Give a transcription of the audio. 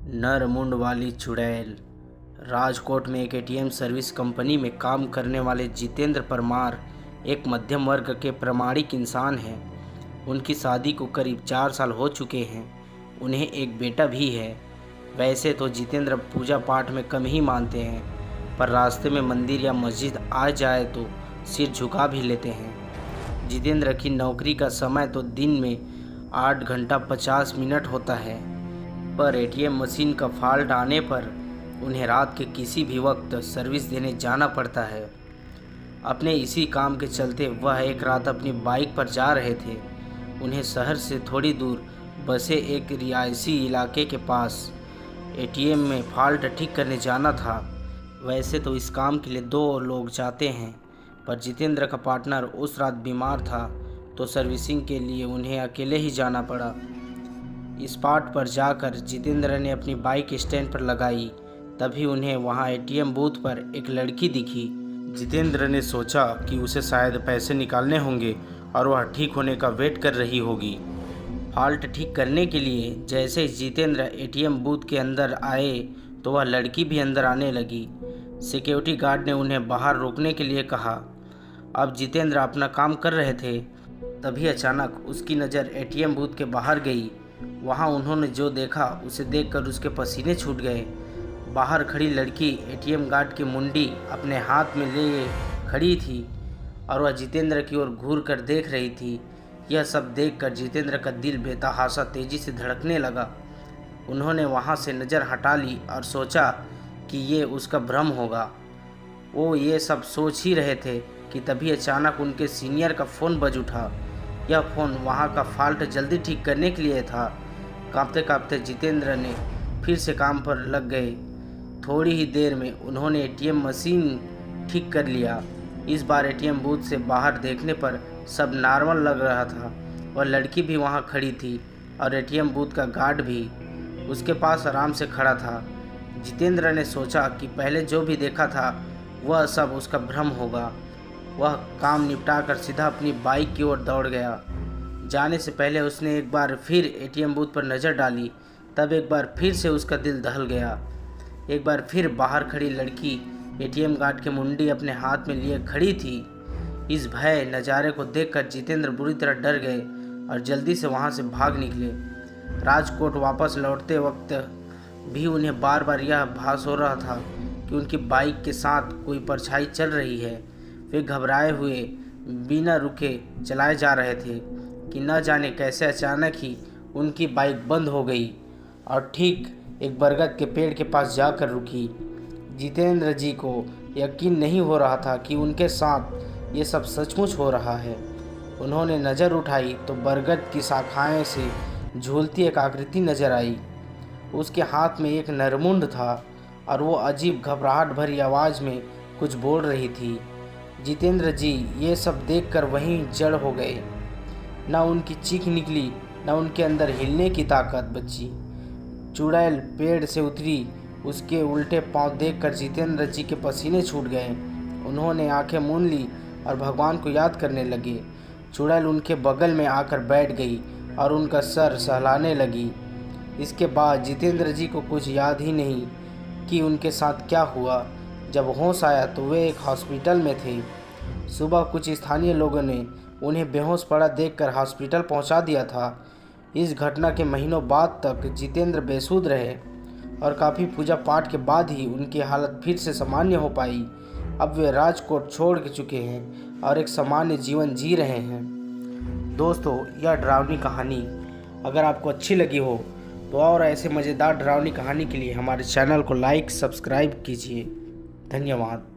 नर मुंड वाली चुड़ैल। राजकोट में एक एटीएम सर्विस कंपनी में काम करने वाले जितेंद्र परमार एक मध्यम वर्ग के प्रामाणिक इंसान हैं। उनकी शादी को करीब 4 साल हो चुके हैं। उन्हें एक बेटा भी है। वैसे तो जितेंद्र पूजा पाठ में कम ही मानते हैं, पर रास्ते में मंदिर या मस्जिद आ जाए तो सिर झुका भी लेते हैं। जितेंद्र की नौकरी का समय तो दिन में 8 घंटा 50 मिनट होता है, पर एटीएम मशीन का फॉल्ट आने पर उन्हें रात के किसी भी वक्त सर्विस देने जाना पड़ता है। अपने इसी काम के चलते वह एक रात अपनी बाइक पर जा रहे थे। उन्हें शहर से थोड़ी दूर बसे एक रिहायशी इलाके के पास एटीएम में फॉल्ट ठीक करने जाना था। वैसे तो इस काम के लिए 2 लोग जाते हैं, पर जितेंद्र का पार्टनर उस रात बीमार था, तो सर्विसिंग के लिए उन्हें अकेले ही जाना पड़ा। स्पॉट पर जाकर जितेंद्र ने अपनी बाइक स्टैंड पर लगाई। तभी उन्हें वहां एटीएम बूथ पर एक लड़की दिखी। जितेंद्र ने सोचा कि उसे शायद पैसे निकालने होंगे और वह ठीक होने का वेट कर रही होगी। फॉल्ट ठीक करने के लिए जैसे ही जितेंद्र एटीएम बूथ के अंदर आए तो वह लड़की भी अंदर आने लगी। सिक्योरिटी गार्ड ने उन्हें बाहर रोकने के लिए कहा। अब जितेंद्र अपना काम कर रहे थे, तभी अचानक उसकी नज़र एटीएम बूथ के बाहर गई। वहां उन्होंने जो देखा उसे देखकर उसके पसीने छूट गए। बाहर खड़ी लड़की एटीएम गार्ड की मुंडी अपने हाथ में लिए खड़ी थी और वह जितेंद्र की ओर घूर कर देख रही थी। यह सब देखकर जितेंद्र का दिल बेतहाशा तेजी से धड़कने लगा। उन्होंने वहां से नज़र हटा ली और सोचा कि ये उसका भ्रम होगा। वो ये सब सोच ही रहे थे कि तभी अचानक उनके सीनियर का फ़ोन बज उठा। यह फ़ोन वहाँ का फॉल्ट जल्दी ठीक करने के लिए था। कांपते कांपते जितेंद्र ने फिर से काम पर लग गए। थोड़ी ही देर में उन्होंने एटीएम मशीन ठीक कर लिया। इस बार एटीएम बूथ से बाहर देखने पर सब नॉर्मल लग रहा था। वह लड़की भी वहाँ खड़ी थी और एटीएम बूथ का गार्ड भी उसके पास आराम से खड़ा था। जितेंद्र ने सोचा कि पहले जो भी देखा था वह सब उसका भ्रम होगा। वह काम निपटाकर सीधा अपनी बाइक की ओर दौड़ गया। जाने से पहले उसने एक बार फिर एटीएम बूथ पर नज़र डाली। तब एक बार फिर से उसका दिल दहल गया। एक बार फिर बाहर खड़ी लड़की एटीएम गार्ड की मुंडी अपने हाथ में लिए खड़ी थी। इस भय नज़ारे को देखकर जितेंद्र बुरी तरह डर गए और जल्दी से वहां से भाग निकले। राजकोट वापस लौटते वक्त भी उन्हें बार बार यह भास हो रहा था कि उनकी बाइक के साथ कोई परछाई चल रही है। वे घबराए हुए बिना रुके चलाए जा रहे थे कि न जाने कैसे अचानक ही उनकी बाइक बंद हो गई और ठीक एक बरगद के पेड़ के पास जाकर रुकी। जितेंद्र जी को यकीन नहीं हो रहा था कि उनके साथ ये सब सचमुच हो रहा है। उन्होंने नज़र उठाई तो बरगद की शाखाएं से झूलती एक आकृति नजर आई। उसके हाथ में एक नरमुंड था और वो अजीब घबराहट भरी आवाज़ में कुछ बोल रही थी। जितेंद्र जी ये सब देखकर वहीं जड़ हो गए। न उनकी चीख निकली, न उनके अंदर हिलने की ताकत बची। चुड़ैल पेड़ से उतरी। उसके उल्टे पांव देखकर जितेंद्र जी के पसीने छूट गए। उन्होंने आंखें मूंद ली और भगवान को याद करने लगे। चुड़ैल उनके बगल में आकर बैठ गई और उनका सर सहलाने लगी। इसके बाद जितेंद्र जी को कुछ याद ही नहीं कि उनके साथ क्या हुआ। जब होश आया तो वे एक हॉस्पिटल में थे। सुबह कुछ स्थानीय लोगों ने उन्हें बेहोश पड़ा देखकर हॉस्पिटल पहुंचा दिया था। इस घटना के महीनों बाद तक जितेंद्र बेसुध रहे और काफ़ी पूजा पाठ के बाद ही उनकी हालत फिर से सामान्य हो पाई। अब वे राजकोट छोड़ चुके हैं और एक सामान्य जीवन जी रहे हैं। दोस्तों, यह डरावनी कहानी अगर आपको अच्छी लगी हो तो और ऐसे मज़ेदार डरावनी कहानी के लिए हमारे चैनल को लाइक सब्सक्राइब कीजिए। धन्यवाद।